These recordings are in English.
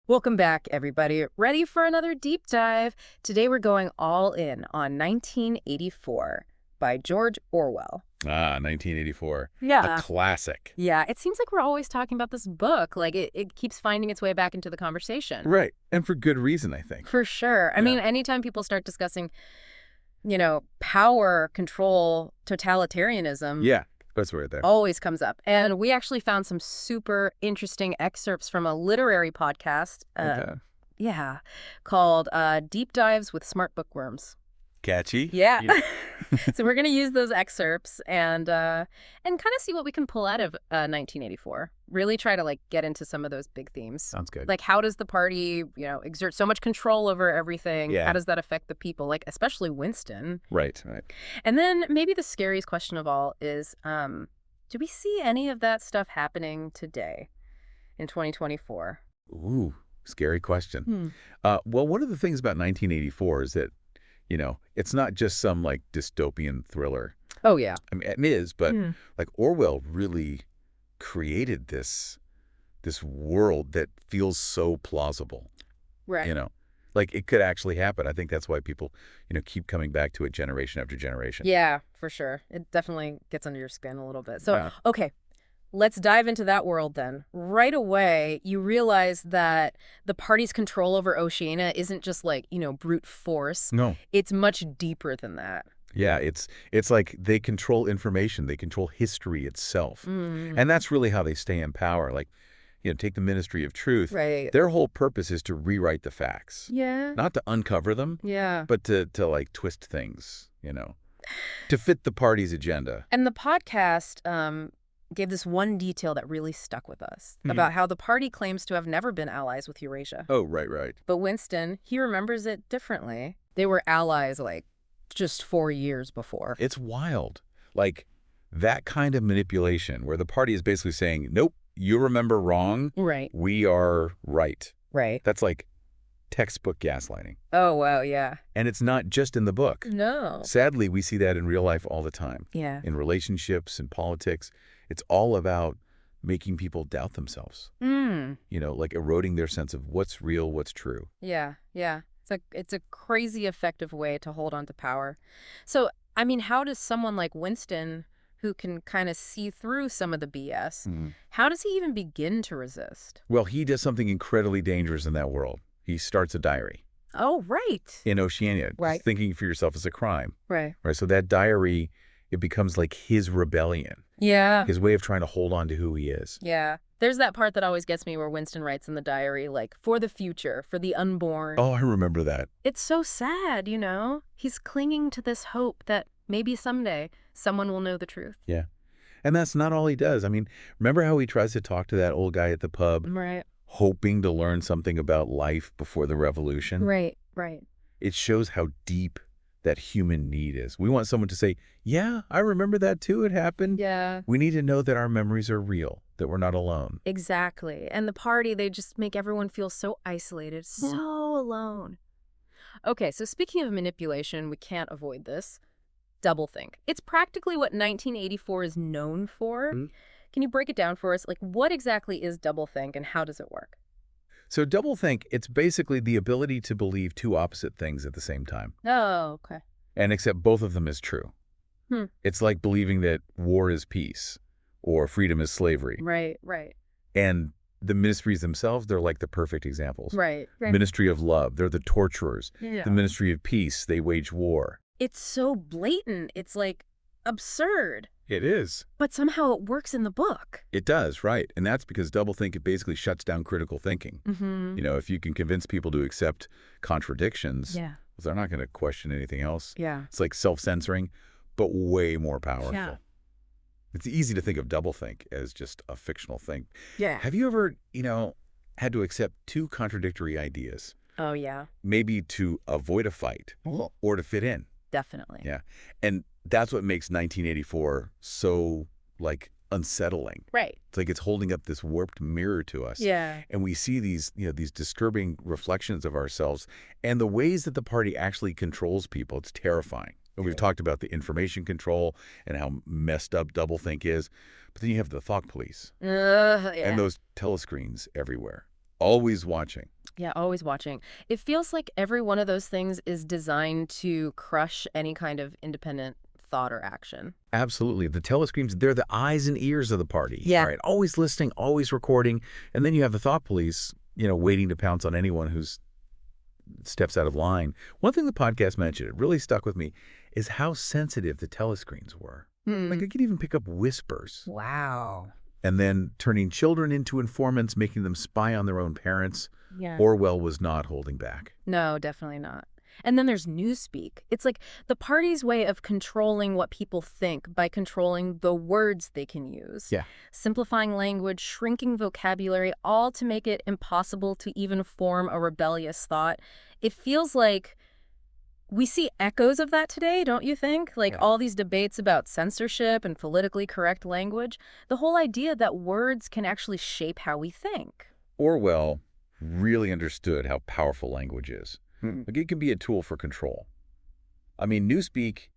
Welcome back, everybody. Ready for another deep dive? Today we're going all in on 1984 by George Orwell. 1984. A Yeah. classic. Yeah, it seems like we're always talking about this book. Like, it keeps finding its way back into the conversation. Right. And for good reason, I think. For sure. I mean, anytime people start discussing, power, control, totalitarianism, Yeah, that's right there. always comes up. And we actually found some super interesting excerpts from a literary podcast, Okay. yeah, called Deep Dives with Smart Bookworms. Catchy. Yeah. So we're going to use those excerpts and kind of see what we can pull out of 1984. Really try to get into some of those big themes. Sounds good. Like, how does the party, exert so much control over everything? Yeah. How does that affect the people? Like, especially Winston. Right. And then maybe the scariest question of all is, do we see any of that stuff happening today in 2024? Ooh, scary question. Hmm. Well, one of the things about 1984 is that, it's not just some dystopian thriller. Oh, yeah. I mean, it is, but Hmm. Orwell really created this world that feels so plausible. Right. Like it could actually happen. I think that's why people, keep coming back to it generation after generation. Yeah, for sure. It definitely gets under your skin a little bit. So, Yeah. okay, let's dive into that world then. Right away, you realize that the party's control over Oceania isn't just brute force. No. It's much deeper than that. Yeah, it's like they control information, they control history itself. Mm. And that's really how they stay in power. Like, take the Ministry of Truth. Right. Their whole purpose is to rewrite the facts. Yeah. Not to uncover them, Yeah. but to twist things, to fit the party's agenda. And the podcast gave this one detail that really stuck with us about how the party claims to have never been allies with Eurasia. Oh, right. But Winston, he remembers it differently. They were allies just 4 years before. It's wild. Like that kind of manipulation where the party is basically saying, nope, you remember wrong. Right. We are right. Right. That's like textbook gaslighting. Oh, wow, yeah. And it's not just in the book. No. Sadly, we see that in real life all the time. Yeah. In relationships, in politics. It's all about making people doubt themselves. Mm. Like eroding their sense of what's real, what's true. Yeah, yeah. It's a crazy effective way to hold on to power. So, I mean, how does someone like Winston, who can kind of see through some of the BS, how does he even begin to resist? Well, he does something incredibly dangerous in that world. He starts a diary. Oh, right. In Oceania. Right. Thinking for yourself is a crime. Right. Right. So that diary, it becomes like his rebellion. Yeah. His way of trying to hold on to who he is. Yeah. There's that part that always gets me where Winston writes in the diary, for the future, for the unborn. Oh, I remember that. It's so sad, He's clinging to this hope that maybe someday someone will know the truth. Yeah. And that's not all he does. I mean, remember how he tries to talk to that old guy at the pub? Right. Hoping to learn something about life before the revolution? Right. It shows how deep that human need is. We want someone to say, yeah, I remember that too. It happened. Yeah. We need to know that our memories are real, that we're not alone. Exactly. And the party, they just make everyone feel so isolated, so alone. Okay, so speaking of manipulation, we can't avoid this. Doublethink. It's practically what 1984 is known for. Can you break it down for us? What exactly is doublethink and how does it work? So doublethink, it's basically the ability to believe two opposite things at the same time. Oh, okay. And accept both of them as true. It's like believing that war is peace or freedom is slavery. Right. And the ministries themselves, they're like the perfect examples. Right. Ministry of love, they're the torturers. Yeah. The ministry of peace, they wage war. It's so blatant. It's absurd. It is. But somehow it works in the book. It does, right. And that's because doublethink, it basically shuts down critical thinking. Mm-hmm. If you can convince people to accept contradictions, Yeah. they're not going to question anything else. Yeah. It's like self-censoring, but way more powerful. Yeah. It's easy to think of doublethink as just a fictional thing. Yeah. Have you ever, had to accept two contradictory ideas? Oh, yeah. Maybe to avoid a fight or to fit in. Definitely. Yeah. And that's what makes 1984 so, unsettling. Right. It's like it's holding up this warped mirror to us. Yeah. And we see these, these disturbing reflections of ourselves and the ways that the party actually controls people. It's terrifying. And we've talked about the information control and how messed up doublethink is. But then you have the thought police Yeah. and those telescreens everywhere, always watching. Yeah, always watching. It feels like every one of those things is designed to crush any kind of independent thought or action. Absolutely. The telescreens, they're the eyes and ears of the party, Yeah. right? Always listening, always recording. And then you have the thought police, waiting to pounce on anyone who's steps out of line. One thing the podcast mentioned, it really stuck with me, is how sensitive the telescreens were. Like, it could even pick up whispers. Wow. And then turning children into informants, making them spy on their own parents. Yeah. Orwell was not holding back. No, definitely not. And then there's newspeak. It's like the party's way of controlling what people think by controlling the words they can use. Yeah. Simplifying language, shrinking vocabulary, all to make it impossible to even form a rebellious thought. It feels like we see echoes of that today, don't you think? Like all these debates about censorship and politically correct language. The whole idea that words can actually shape how we think. Orwell really understood how powerful language is. Like, it can be a tool for control. I mean, newspeak,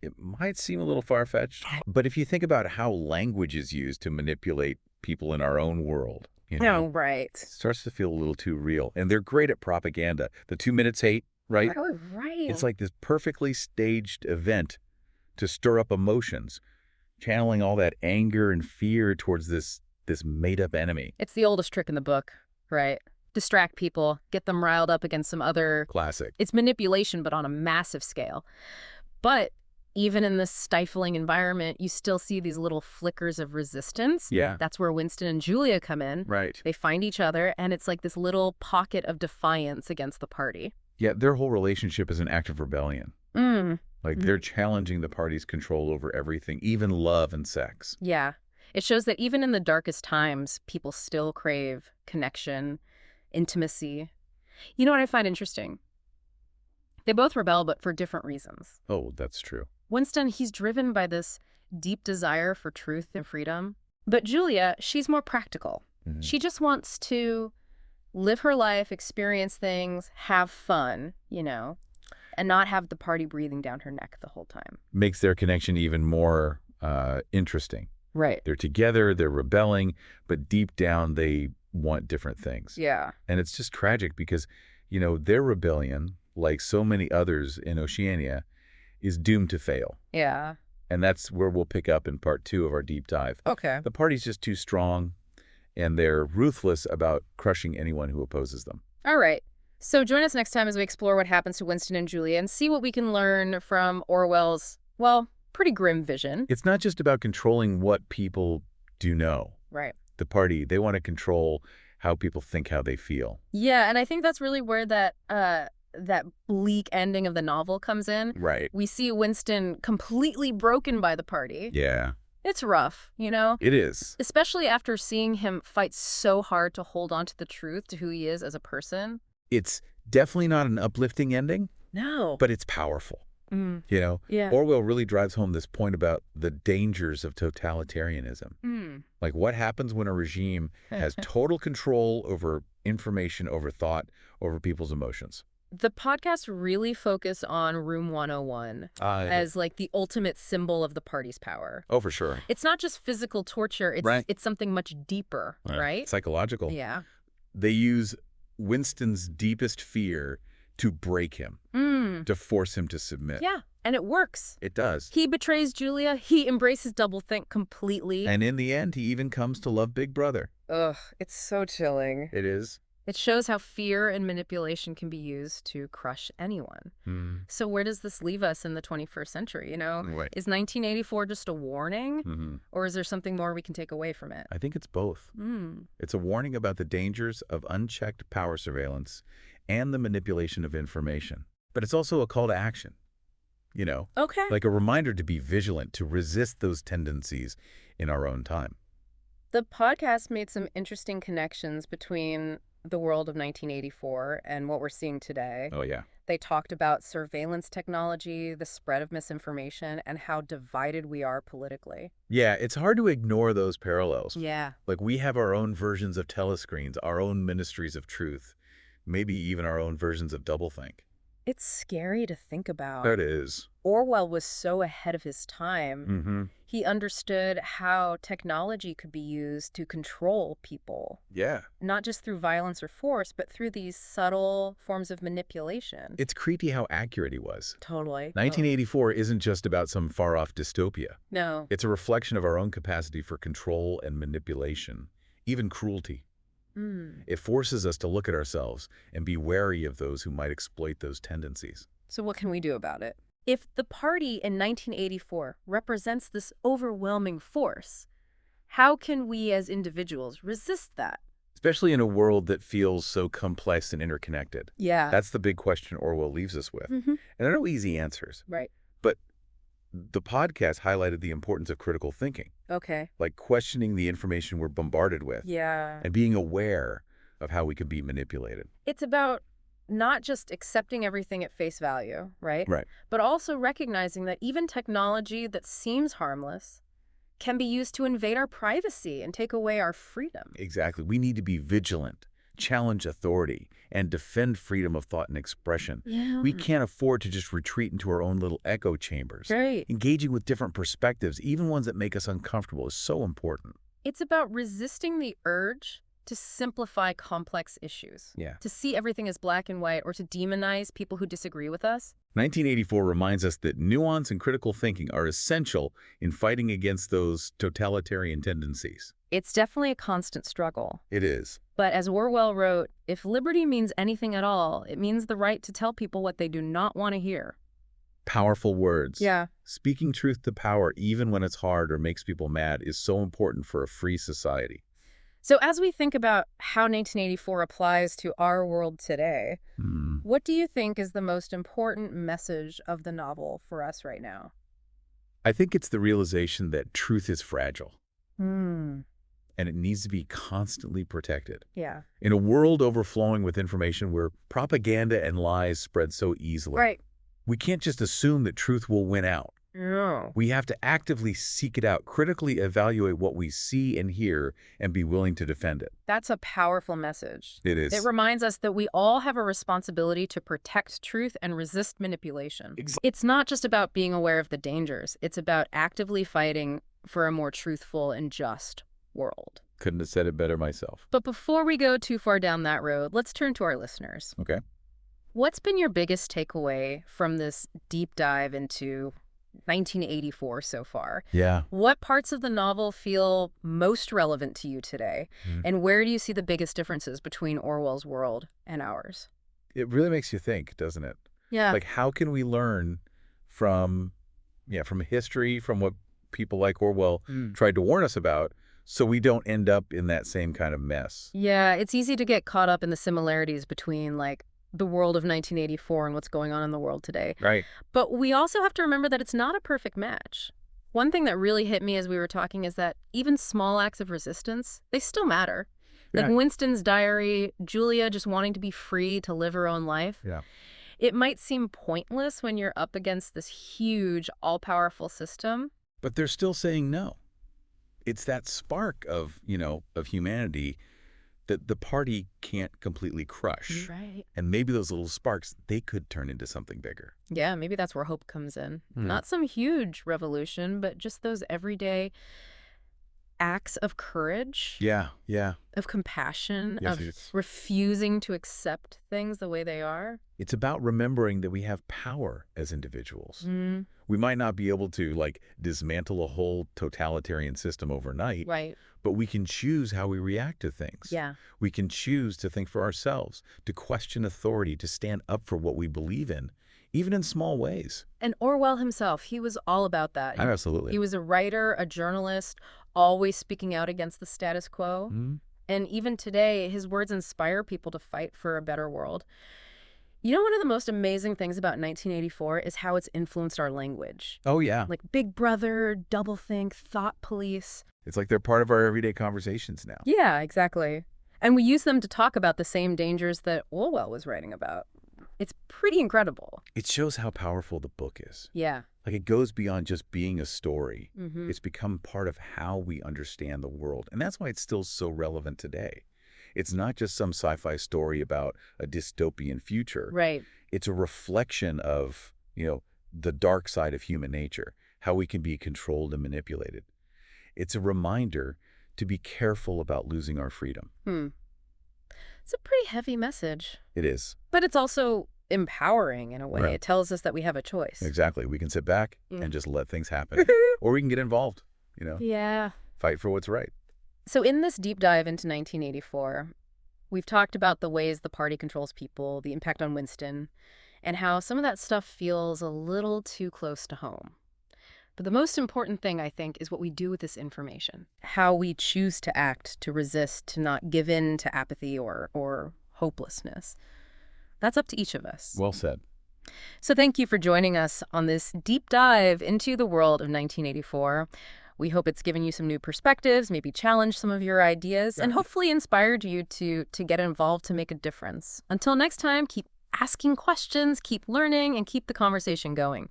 it might seem a little far-fetched, but if you think about how language is used to manipulate people in our own world, Oh, right. it starts to feel a little too real. And they're great at propaganda. The 2 minutes hate, right? Oh, right. It's like this perfectly staged event to stir up emotions, channeling all that anger and fear towards this made-up enemy. It's the oldest trick in the book, right? Distract people, get them riled up against some other... Classic. It's manipulation, but on a massive scale. But even in this stifling environment, you still see these little flickers of resistance. Yeah. That's where Winston and Julia come in. Right. They find each other, and it's like this little pocket of defiance against the party. Yeah, their whole relationship is an act of rebellion. Like, they're challenging the party's control over everything, even love and sex. Yeah. It shows that even in the darkest times, people still crave connection, intimacy. You know what I find interesting? They both rebel, but for different reasons. Oh, that's true. Winston, he's driven by this deep desire for truth and freedom. But Julia, she's more practical. She just wants to live her life, experience things, have fun, and not have the party breathing down her neck the whole time. Makes their connection even more interesting. Right. They're together, they're rebelling, but deep down they want different things. Yeah. And it's just tragic because, their rebellion, like so many others in Oceania, is doomed to fail. Yeah. And that's where we'll pick up in part 2 of our deep dive. Okay. The party's just too strong, and they're ruthless about crushing anyone who opposes them. All right. So join us next time as we explore what happens to Winston and Julia and see what we can learn from Orwell's, well, pretty grim vision. It's not just about controlling what people do know. Right. The party, they want to control how people think, how they feel. Yeah, and I think that's really where that bleak ending of the novel comes in. Right. We see Winston completely broken by the party. Yeah. It's rough, It is. Especially after seeing him fight so hard to hold on to the truth, to who he is as a person. It's definitely not an uplifting ending, No. but it's powerful. Yeah. Orwell really drives home this point about the dangers of totalitarianism. Like, what happens when a regime has total control over information, over thought, over people's emotions. The podcast really focus on Room 101 as like the ultimate symbol of the party's power. Oh, for sure. It's not just physical torture. It's something much deeper, right? Psychological. Yeah. They use Winston's deepest fear to break him, to force him to submit. Yeah, and it works. It does. He betrays Julia. He embraces doublethink completely. And in the end, he even comes to love Big Brother. Ugh, it's so chilling. It is. It shows how fear and manipulation can be used to crush anyone. So where does this leave us in the 21st century? Right. Is 1984 just a warning? Or is there something more we can take away from it? I think it's both. It's a warning about the dangers of unchecked power surveillance and the manipulation of information. But it's also a call to action, Okay. like a reminder to be vigilant, to resist those tendencies in our own time. The podcast made some interesting connections between the world of 1984 and what we're seeing today. Oh, yeah. They talked about surveillance technology, the spread of misinformation, and how divided we are politically. Yeah, it's hard to ignore those parallels. Yeah. Like, we have our own versions of telescreens, our own ministries of truth, maybe even our own versions of doublethink. It's scary to think about. That is. Orwell was so ahead of his time. Mm-hmm. He understood how technology could be used to control people, Yeah. not just through violence or force, but through these subtle forms of manipulation. It's creepy how accurate he was. Totally. 1984 isn't just about some far-off dystopia. No. It's a reflection of our own capacity for control and manipulation, even cruelty. It forces us to look at ourselves and be wary of those who might exploit those tendencies. So what can we do about it? If the party in 1984 represents this overwhelming force, how can we as individuals resist that? Especially in a world that feels so complex and interconnected. Yeah. That's the big question Orwell leaves us with. And there are no easy answers. Right. But the podcast highlighted the importance of critical thinking, Okay. like questioning the information we're bombarded with Yeah. and being aware of how we can be manipulated. It's about not just accepting everything at face value, right? Right. But also recognizing that even technology that seems harmless can be used to invade our privacy and take away our freedom. Exactly. We need to be vigilant, challenge authority, and defend freedom of thought and expression. Yeah. We can't afford to just retreat into our own little echo chambers. Right. Engaging with different perspectives, even ones that make us uncomfortable, is so important. It's about resisting the urge to simplify complex issues. Yeah. To see everything as black and white or to demonize people who disagree with us. 1984 reminds us that nuance and critical thinking are essential in fighting against those totalitarian tendencies. It's definitely a constant struggle. It is. But as Orwell wrote, if liberty means anything at all, it means the right to tell people what they do not want to hear. Powerful words. Yeah. Speaking truth to power, even when it's hard or makes people mad, is so important for a free society. So as we think about how 1984 applies to our world today, what do you think is the most important message of the novel for us right now? I think it's the realization that truth is fragile Hmm. and it needs to be constantly protected. Yeah. In a world overflowing with information where propaganda and lies spread so easily, Right. we can't just assume that truth will win out. No. We have to actively seek it out, critically evaluate what we see and hear, and be willing to defend it. That's a powerful message. It is. It reminds us that we all have a responsibility to protect truth and resist manipulation. It's not just about being aware of the dangers. It's about actively fighting for a more truthful and just world. Couldn't have said it better myself. But before we go too far down that road, let's turn to our listeners. Okay. What's been your biggest takeaway from this deep dive into 1984 so far? Yeah. What parts of the novel feel most relevant to you today? And where do you see the biggest differences between Orwell's world and ours? It really makes you think, doesn't it? Yeah. Like, how can we learn from history, from what people like Orwell tried to warn us about, so we don't end up in that same kind of mess? Yeah, it's easy to get caught up in the similarities between, like, the world of 1984 and what's going on in the world today. Right. But we also have to remember that it's not a perfect match. One thing that really hit me as we were talking is that even small acts of resistance, they still matter. Like Yeah. Winston's diary, Julia just wanting to be free to live her own life. Yeah. It might seem pointless when you're up against this huge, all-powerful system. But they're still saying no. It's that spark of humanity that the party can't completely crush. Right. And maybe those little sparks, they could turn into something bigger. Yeah, maybe that's where hope comes in. Not some huge revolution, but just those everyday acts of courage, Yeah. of compassion, Yes, of it's- refusing to accept things the way they are. It's about remembering that we have power as individuals. Mm, We might not be able to, dismantle a whole totalitarian system overnight, right. but we can choose how we react to things. Yeah. We can choose to think for ourselves, to question authority, to stand up for what we believe in, even in small ways. And Orwell himself, he was all about that. Absolutely. He was a writer, a journalist, always speaking out against the status quo. And even today, his words inspire people to fight for a better world. You know, one of the most amazing things about 1984 is how it's influenced our language. Oh, yeah. Like Big Brother, doublethink, thought police. It's like they're part of our everyday conversations now. Yeah, exactly. And we use them to talk about the same dangers that Orwell was writing about. It's pretty incredible. It shows how powerful the book is. Yeah. Like, it goes beyond just being a story. Mm-hmm. It's become part of how we understand the world. And that's why it's still so relevant today. It's not just some sci-fi story about a dystopian future. Right. It's a reflection of, the dark side of human nature, how we can be controlled and manipulated. It's a reminder to be careful about losing our freedom. It's a pretty heavy message. It is. But it's also empowering in a way. Right. It tells us that we have a choice. Exactly. We can sit back and just let things happen. Or we can get involved, Yeah. fight for what's right. So in this deep dive into 1984, we've talked about the ways the party controls people, the impact on Winston, and how some of that stuff feels a little too close to home. But the most important thing, I think, is what we do with this information. How we choose to act, to resist, to not give in to apathy or hopelessness. That's up to each of us. Well said. So thank you for joining us on this deep dive into the world of 1984. We hope it's given you some new perspectives, maybe challenged some of your ideas, and hopefully inspired you to get involved to make a difference. Until next time, keep asking questions, keep learning, and keep the conversation going.